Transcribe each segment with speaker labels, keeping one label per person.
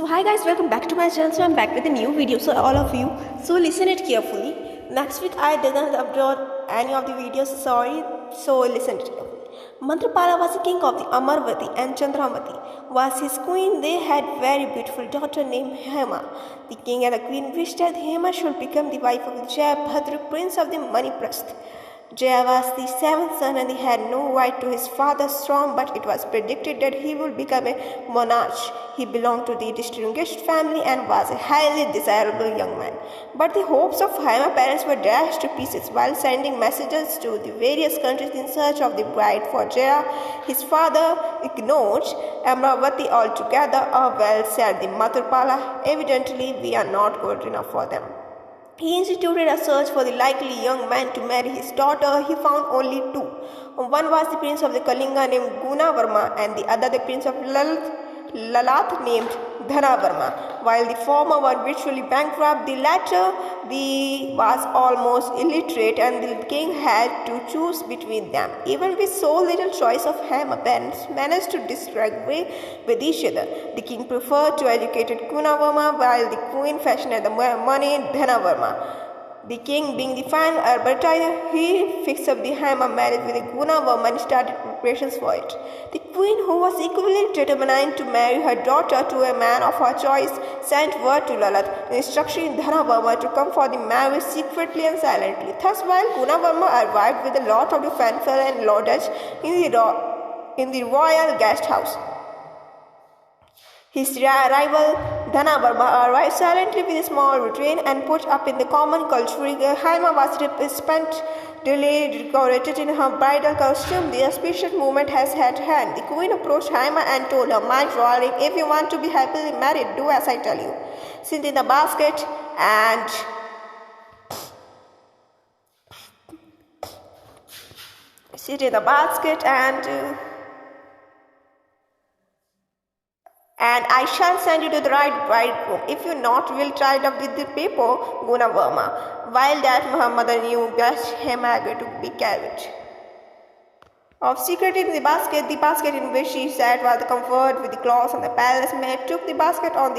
Speaker 1: Hi guys, welcome back to my channel. I'm back with a new video. All of you, listen it carefully. Next week I didn't upload any of the videos, sorry. Listen it carefully. Mantrapala was the king of the Amarvati and Chandramati was his queen. They had very beautiful daughter named Hema. The king and the queen wished that Hema should become the wife of Jayabhadra, prince of the Maniprasth. Jaya was the seventh son and he had no right to his father's throne, but it was predicted that he would become a monarch. He belonged to the distinguished family and was a highly desirable young man. But the hopes of Hema parents were dashed to pieces while sending messages to the various countries in search of the bride for Jaya. His father ignored Amravati altogether. Well, said the Matrapala, evidently we are not good enough for them. He instituted a search for the likely young man to marry his daughter. He found only two. One was the prince of the Kalinga named Gunavarma and the other the prince of Lalath named Dhanavarma. While the former was virtually bankrupt, the latter was almost illiterate and the king had to choose between them. Even with so little choice of Hema, parents managed to disagree with each other. The king preferred to educated Gunavarma while the queen fashioned the money Dhanavarma. The king, being the final arbiter, he fixed up the Hema marriage with the Gunavarma and started preparations for it. The queen, who was equally determined to marry her daughter to a man of her choice, sent word to Lalath, instructing Dhanavarma to come for the marriage secretly and silently. Thus, while Gunavarma arrived with a lot of the fanfare and laudage in the royal guest house, his rival Dhanavarma arrived silently with a small train and put up in the common culture. Hema was resplendently decorated in her bridal costume. The auspicious moment has at hand. The queen approached Hema and told her, "My darling, if you want to be happily married, do as I tell you. Sit in the basket and I shall send you to the right bridegroom. If you not, will try it up with the paper, Gunavarma." While that her mother knew best, Hema agreed to be carried of secret in the basket in which she sat was the comfort with the cloths, and the palace maid took the basket on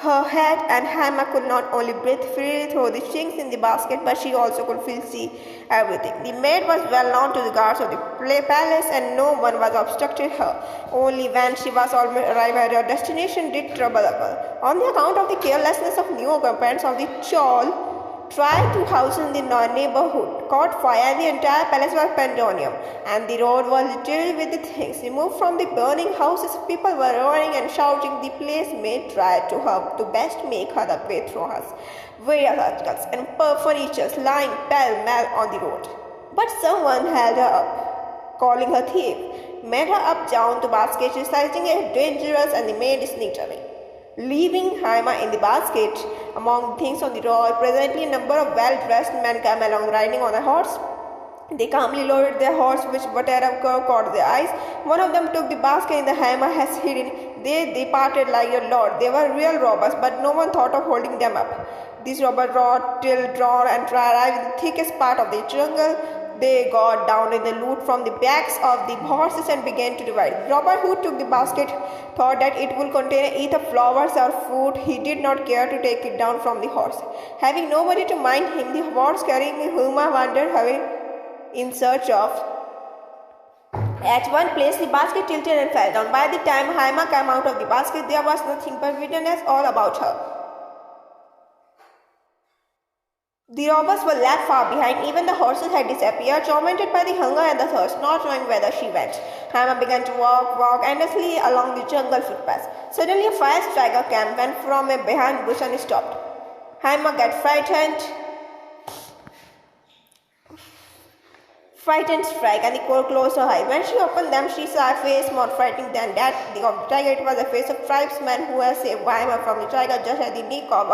Speaker 1: her head, and Hema could not only breathe freely through the chinks in the basket, but she also could see everything. The maid was well known to the guards of the palace, and no one was obstructed her. Only when she was almost arrived at her destination did trouble occur. On the account of the carelessness of new occupants of the chawl, tried to house in the neighborhood, caught fire, and the entire palace was pandemonium, and the road was literally with the things removed from the burning houses. People were roaring and shouting. The place maid tried to best make her the way through her various articles and furniture lying pell-mell on the road. But someone held her up, calling her thief, made her up down to basket, reciting it dangerous, and the maid sneaked away, leaving Hema in the basket among the things on the road. Presently, a number of well-dressed men came along riding on a horse. They calmly lowered their horse, which whatever caught their eyes. One of them took the basket in the Hema has hidden. They departed like a lord. They were real robbers, but no one thought of holding them up. These robbers rode till dawn and arrived in the thickest part of the jungle. They got down in the loot from the backs of the horses and began to divide. The robber who took the basket thought that it would contain either flowers or fruit. He did not care to take it down from the horse. Having nobody to mind him, the horse carrying Hema wandered away in search of. At one place, the basket tilted and fell down. By the time Hema came out of the basket, there was nothing but wilderness all about her. The robbers were left far behind. Even the horses had disappeared, tormented by the hunger and the thirst, not knowing whither she went. Hema began to walk endlessly along the jungle footpaths. Suddenly, a fire striker came, went from a behind bush and stopped. Hema got frightened strike, and the cold closed her eyes. When she opened them, she saw a face more frightening than that of the tiger. It was the face of tribesman who had saved Hema from the tiger just at the nick of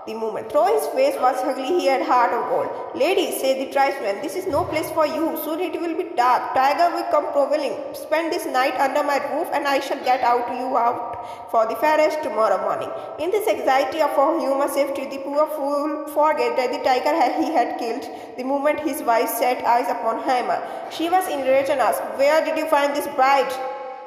Speaker 1: the moment. Though his face was ugly, he had heart of gold. "Lady," said the tribesman, "this is no place for you. Soon it will be dark. Tiger will come prowling. Spend this night under my roof, and I shall get you out for the forest tomorrow morning." In this anxiety for human safety, the poor fool forgot that the tiger he had killed the moment his wife set eyes upon Hema. She was enraged and asked, "Where did you find this bride?"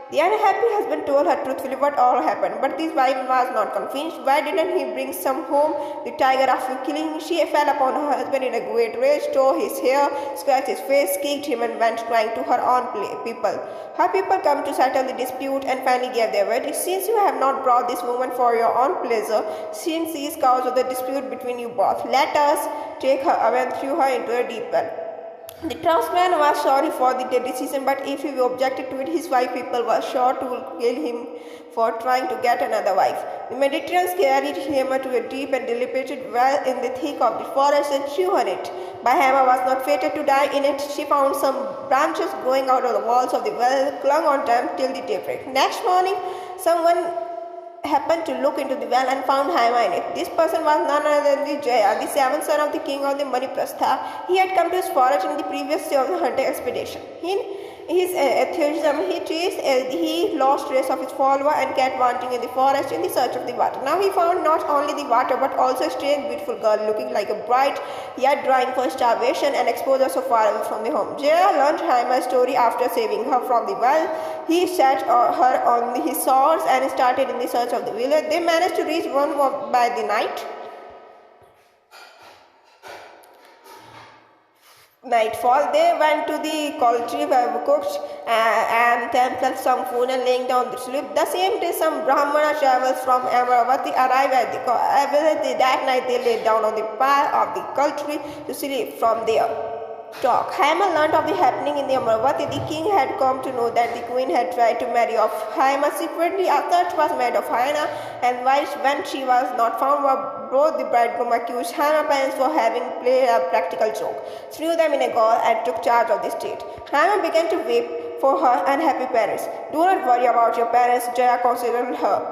Speaker 1: The unhappy husband told her truthfully what all happened, but this wife was not convinced. Why didn't he bring some home? The tiger, after killing him, she fell upon her husband in a great rage, tore his hair, scratched his face, kicked him, and went crying to her own people. Her people come to settle the dispute and finally gave their verdict. Since you have not brought this woman for your own pleasure, since she is cause of the dispute between you both, let us take her away and throw her into a deep well. The craftsman was sorry for the decision, but if he objected to it, his wife people were sure to kill him for trying to get another wife. The Mediterraneans carried Haima to a deep and dilapidated well in the thick of the forest and threw her in it. But Haima was not fated to die in it. She found some branches growing out of the walls of the well, clung on them till the daybreak. Next morning, someone happened to look into the well and found Haima in it. This person was none other than the Jaya, the seventh son of the king of the Maniprastha. He had come to his forest in the previous day of the hunting expedition. In his atheism, he lost trace of his follower and kept wandering in the forest in the search of the water. Now he found not only the water but also a strange, beautiful girl looking like a bride, yet drying for starvation and exposure so far away from the home. Jaya learned Haima's story after saving her from the well. He set her on his horse and started in the search of the village. They managed to reach one by the night. Nightfall, they went to the coltree where cooked and themselves some food and laying down to sleep. The same day, some Brahmana travels from Amaravati arrived at the village. That night, they lay down on the pile of the coltree to sleep. From there, talk. Haima learned of the happening in the Amaravati. The king had come to know that the queen had tried to marry off Haima secretly. A search was made of Haina, and when she was not found, both the bridegroom accused Haima parents for having played a practical joke, threw them in a gaol, and took charge of the state. Haima began to weep for her unhappy parents. Do not worry about your parents, Jaya considered her.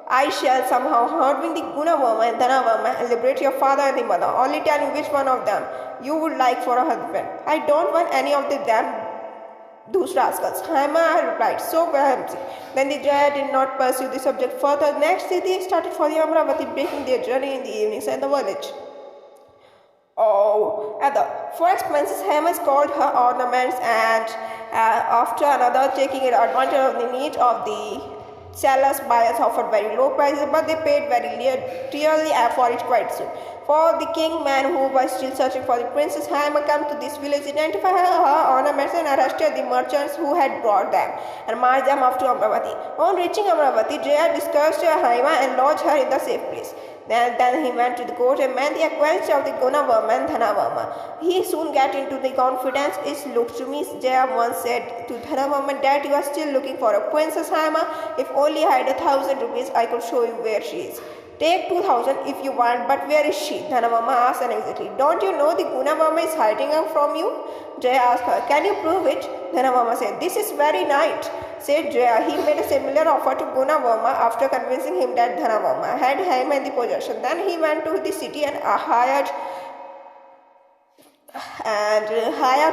Speaker 1: I shall somehow bring the Gunavarma and Dhanavarma and liberate your father and the mother. Only tell me which one of them you would like for a husband. I don't want any of them, those rascals. Haima replied so vehemently. Then the Jaya did not pursue the subject further. Next day they started for the Amravati, breaking their journey in the evenings at the village. For expenses, Haima called her ornaments and after another, taking advantage of the need of the sellers, buyers offered very low prices, but they paid very dearly for it quite soon. For the king man who was still searching for the princess, Haima came to this village, identified her ornaments and arrested the merchants who had brought them and marched them off to Amravati. On reaching Amravati, Jaya discussed Haima and lodged her in the safe place. Then he went to the court and made the acquaintance of the Gunavarma and Dhanavarma. He soon got into the confidence. It looked to me, Jaya once said to Dhanavarma, that you are still looking for a princess, Haima. If only I had 1,000 rupees, I could show you where she is. Take 2,000 if you want, but where is she? Dhanavarma asked anxiously. Don't you know the Gunavarma is hiding her from you? Jaya asked her. Can you prove it? Dhanavarma said. This is very night, said Jaya. He made a similar offer to Gunavarma after convincing him that Dhanavarma had Haima in the possession. Then he went to the city and hired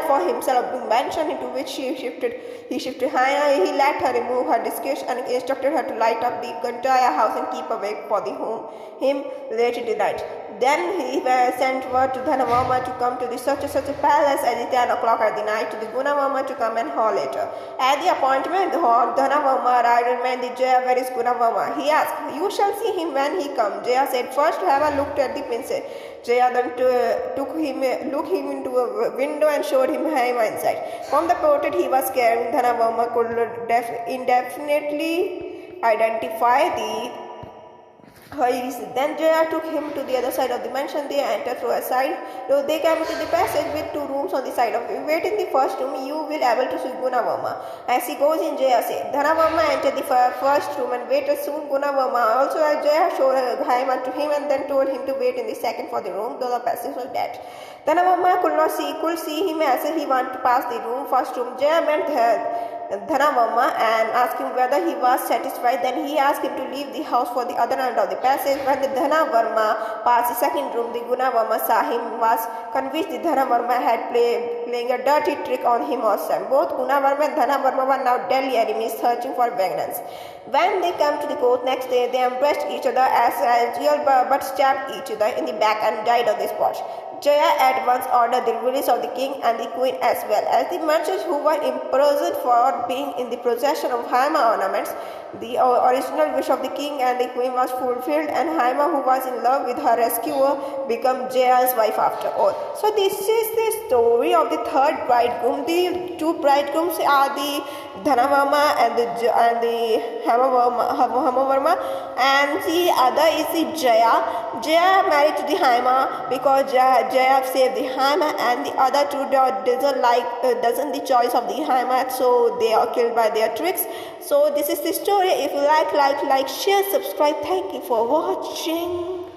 Speaker 1: for himself a mansion into which he shifted Haina. He let her remove her disguise and instructed her to light up the entire house and keep awake for him late in the night. Then he sent word to Dhanavarma to come to the such a palace at 10 o'clock at the night, to the Gunavarma to come and haul later. At the appointment hall, Dhanavarma arrived and met the Jaya. Where is Gunavarma? He asked. You shall see him when he comes. Jaya said. First have a look at the princess. Jaya then looked him into a window and showed him Haima inside. From the portrait he was carrying, Dhanavarma could indefinitely identify Then Jaya took him to the other side of the mansion. They entered through a side door. They came to the passage with 2 rooms on the side of it. Wait in the first room, you will able to see Gunavarma. As he goes in, Jaya said. Dhanavarma entered the first room and waited. Soon Gunavarma also, as Jaya showed Haima to him and then told him to wait in the second for the room, though the passage was dead. Dhanavarma could see him as he wanted to pass the first room. Jaya met Dhanavarma and asked him whether he was satisfied. Then he asked him to leave the house for the other end of the passage. When the Dhanavarma passed the second room, the Gunavarma saw him, was convinced the Dhanavarma had playing a dirty trick on him or son. Both Gunavarma and Dhanavarma were now deadly enemies, searching for vengeance. When they came to the court next day, they embraced each other as usual, but stabbed each other in the back and died on the spot. Jaya at once ordered the release of the king and the queen as well as the merchants who were imprisoned for stopped being in the possession of Haima ornaments. The original wish of the king and the queen was fulfilled, and Haima, who was in love with her rescuer, became Jaya's wife after all. So this is the story of the third bridegroom. The two bridegrooms are the Dhanavarma and the Hemavarma, and the other is the Jaya. Jaya married to the Haima because Jaya saved the Haima, and the other two doesn't the choice of the Haima, so they are killed by their tricks. So this is the story. If you like, share, subscribe. Thank you for watching.